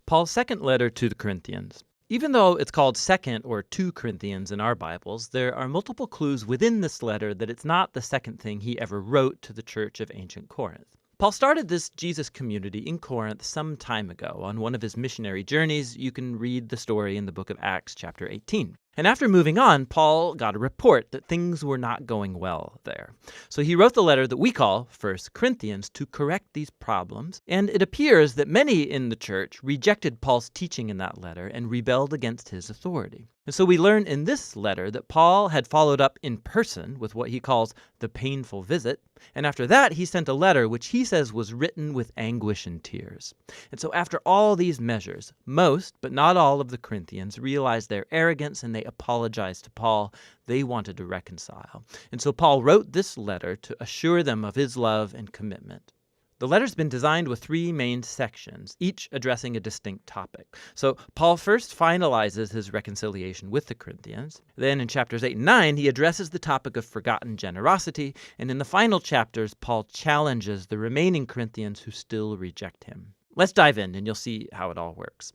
Paul's second letter to the Corinthians. Even though it's called 2nd or 2 Corinthians in our Bibles, there are multiple clues within this letter that it's not the second thing he ever wrote to the church of ancient Corinth. Paul started this Jesus community in Corinth some time ago. On one of his missionary journeys, you can read the story in the book of Acts chapter 18. And after moving on, Paul got a report that things were not going well there. So he wrote the letter that we call 1 Corinthians to correct these problems, and it appears that many in the church rejected Paul's teaching in that letter and rebelled against his authority. And so we learn in this letter that Paul had followed up in person with what he calls the painful visit, and after that he sent a letter which he says was written with anguish and tears. And so after all these measures, most, but not all of the Corinthians realized their arrogance and they apologized to Paul. They wanted to reconcile. And so Paul wrote this letter to assure them of his love and commitment. The letter's been designed with 3 main sections, each addressing a distinct topic. So Paul first finalizes his reconciliation with the Corinthians. Then in chapters 8 and 9, he addresses the topic of forgotten generosity. And in the final chapters, Paul challenges the remaining Corinthians who still reject him. Let's dive in and you'll see how it all works.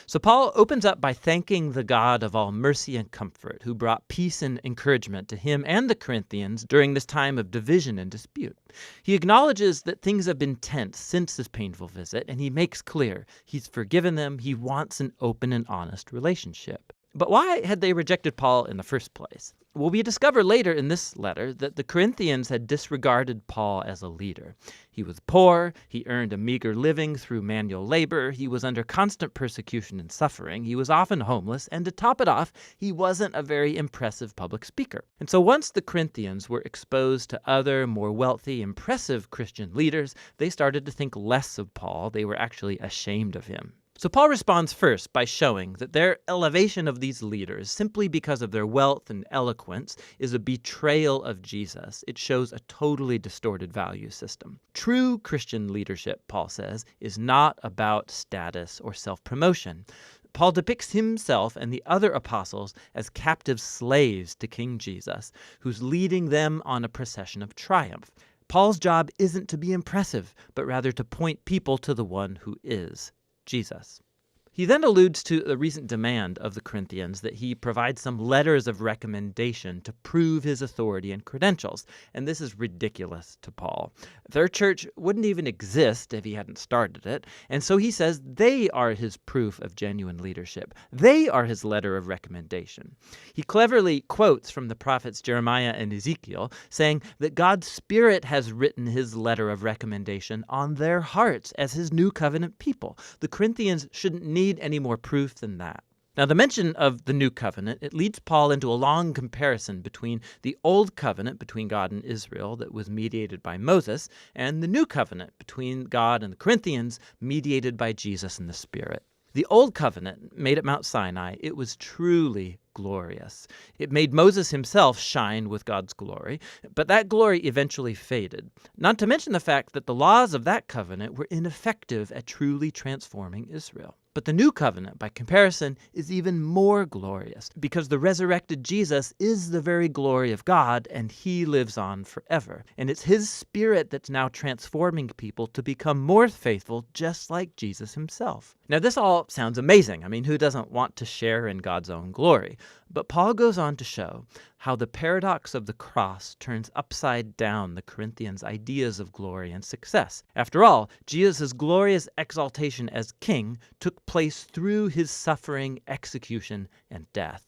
So Paul opens up by thanking the God of all mercy and comfort, who brought peace and encouragement to him and the Corinthians during this time of division and dispute. He acknowledges that things have been tense since this painful visit, and he makes clear he's forgiven them. He wants an open and honest relationship. But why had they rejected Paul in the first place? Well, we discover later in this letter that the Corinthians had disregarded Paul as a leader. He was poor, he earned a meager living through manual labor, he was under constant persecution and suffering, he was often homeless, and to top it off, he wasn't a very impressive public speaker. And so once the Corinthians were exposed to other, more wealthy, impressive Christian leaders, they started to think less of Paul. They were actually ashamed of him. So Paul responds first by showing that their elevation of these leaders, simply because of their wealth and eloquence, is a betrayal of Jesus. It shows a totally distorted value system. True Christian leadership, Paul says, is not about status or self-promotion. Paul depicts himself and the other apostles as captive slaves to King Jesus, who's leading them on a procession of triumph. Paul's job isn't to be impressive, but rather to point people to the one who is Jesus. He then alludes to the recent demand of the Corinthians that he provide some letters of recommendation to prove his authority and credentials, and this is ridiculous to Paul. Their church wouldn't even exist if he hadn't started it, and so he says they are his proof of genuine leadership. They are his letter of recommendation. He cleverly quotes from the prophets Jeremiah and Ezekiel, saying that God's Spirit has written his letter of recommendation on their hearts as his new covenant people. The Corinthians shouldn't need any more proof than that. Now, the mention of the new covenant, it leads Paul into a long comparison between the old covenant between God and Israel that was mediated by Moses and the new covenant between God and the Corinthians mediated by Jesus and the Spirit. The old covenant made at Mount Sinai, it was truly glorious. It made Moses himself shine with God's glory, but that glory eventually faded. Not to mention the fact that the laws of that covenant were ineffective at truly transforming Israel. But the new covenant, by comparison, is even more glorious because the resurrected Jesus is the very glory of God and he lives on forever. And it's his Spirit that's now transforming people to become more faithful just like Jesus himself. Now, this all sounds amazing. I mean, who doesn't want to share in God's own glory? But Paul goes on to show how the paradox of the cross turns upside down the Corinthians' ideas of glory and success. After all, Jesus' glorious exaltation as king took place through his suffering, execution, and death.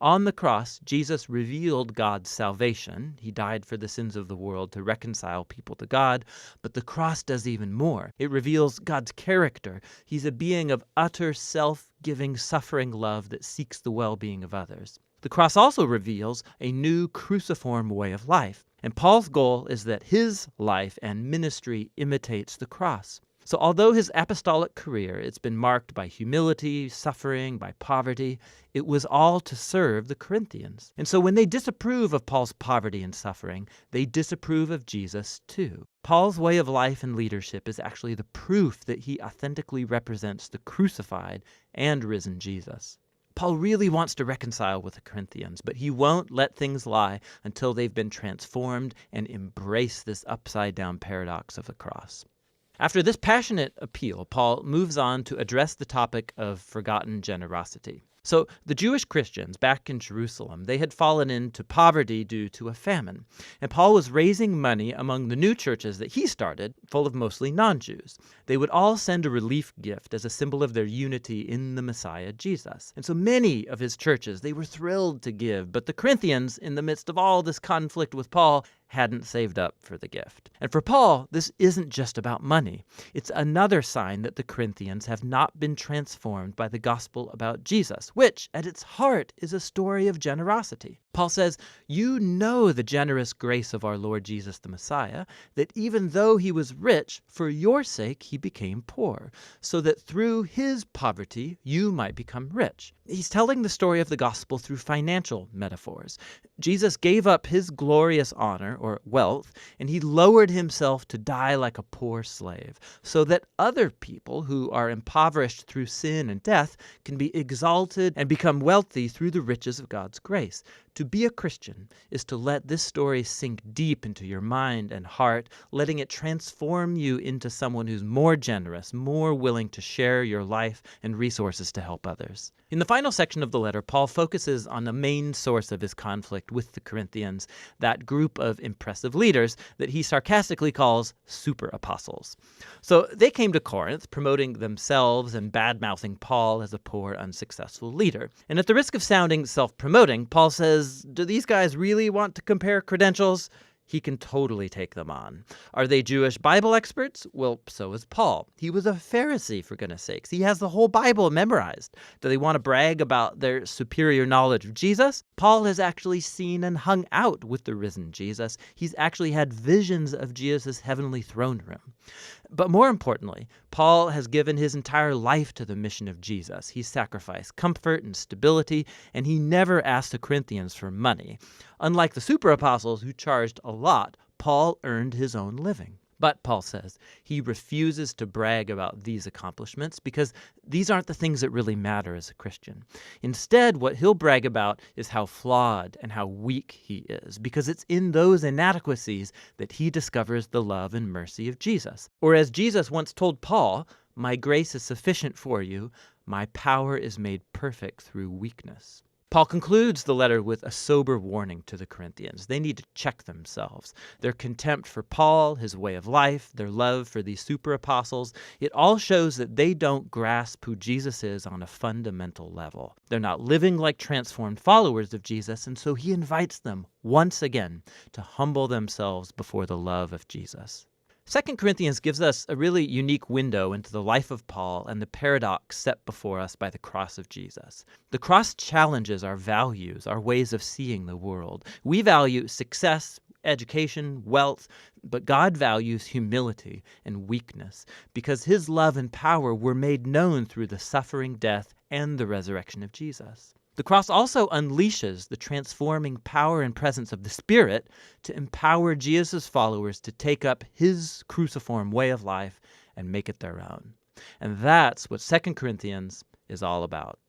On the cross, Jesus revealed God's salvation. He died for the sins of the world to reconcile people to God. But the cross does even more. It reveals God's character. He's a being of utter self-giving, suffering love that seeks the well-being of others. The cross also reveals a new cruciform way of life. And Paul's goal is that his life and ministry imitates the cross. So although his apostolic career, it's been marked by humility, suffering, by poverty, it was all to serve the Corinthians. And so when they disapprove of Paul's poverty and suffering, they disapprove of Jesus too. Paul's way of life and leadership is actually the proof that he authentically represents the crucified and risen Jesus. Paul really wants to reconcile with the Corinthians, but he won't let things lie until they've been transformed and embrace this upside-down paradox of the cross. After this passionate appeal, Paul moves on to address the topic of forgotten generosity. So the Jewish Christians back in Jerusalem, they had fallen into poverty due to a famine. And Paul was raising money among the new churches that he started, full of mostly non-Jews. They would all send a relief gift as a symbol of their unity in the Messiah, Jesus. And so many of his churches, they were thrilled to give. But the Corinthians, in the midst of all this conflict with Paul, hadn't saved up for the gift. And for Paul, this isn't just about money. It's another sign that the Corinthians have not been transformed by the gospel about Jesus, which, at its heart, is a story of generosity. Paul says, "You know the generous grace of our Lord Jesus the Messiah, that even though he was rich, for your sake he became poor, so that through his poverty you might become rich." He's telling the story of the gospel through financial metaphors. Jesus gave up his glorious honor, or wealth, and he lowered himself to die like a poor slave, so that other people who are impoverished through sin and death can be exalted and become wealthy through the riches of God's grace. To be a Christian is to let this story sink deep into your mind and heart, letting it transform you into someone who's more generous, more willing to share your life and resources to help others. In the final section of the letter, Paul focuses on the main source of his conflict with the Corinthians, that group of impressive leaders that he sarcastically calls super apostles. So they came to Corinth promoting themselves and bad-mouthing Paul as a poor, unsuccessful leader. And at the risk of sounding self-promoting, Paul says, do these guys really want to compare credentials? He can totally take them on. Are they Jewish Bible experts? Well, so is Paul. He was a Pharisee, for goodness sakes. He has the whole Bible memorized. Do they want to brag about their superior knowledge of Jesus? Paul has actually seen and hung out with the risen Jesus. He's actually had visions of Jesus' heavenly throne room. But more importantly, Paul has given his entire life to the mission of Jesus. He sacrificed comfort and stability, and he never asked the Corinthians for money. Unlike the super apostles who charged a lot, Paul earned his own living. But, Paul says, he refuses to brag about these accomplishments because these aren't the things that really matter as a Christian. Instead, what he'll brag about is how flawed and how weak he is, because it's in those inadequacies that he discovers the love and mercy of Jesus. Or as Jesus once told Paul, "My grace is sufficient for you. My power is made perfect through weakness." Paul concludes the letter with a sober warning to the Corinthians. They need to check themselves. Their contempt for Paul, his way of life, their love for these super apostles, it all shows that they don't grasp who Jesus is on a fundamental level. They're not living like transformed followers of Jesus, and so he invites them once again to humble themselves before the love of Jesus. 2 Corinthians gives us a really unique window into the life of Paul and the paradox set before us by the cross of Jesus. The cross challenges our values, our ways of seeing the world. We value success, education, wealth, but God values humility and weakness because his love and power were made known through the suffering, death, and the resurrection of Jesus. The cross also unleashes the transforming power and presence of the Spirit to empower Jesus' followers to take up his cruciform way of life and make it their own. And that's what 2 Corinthians is all about.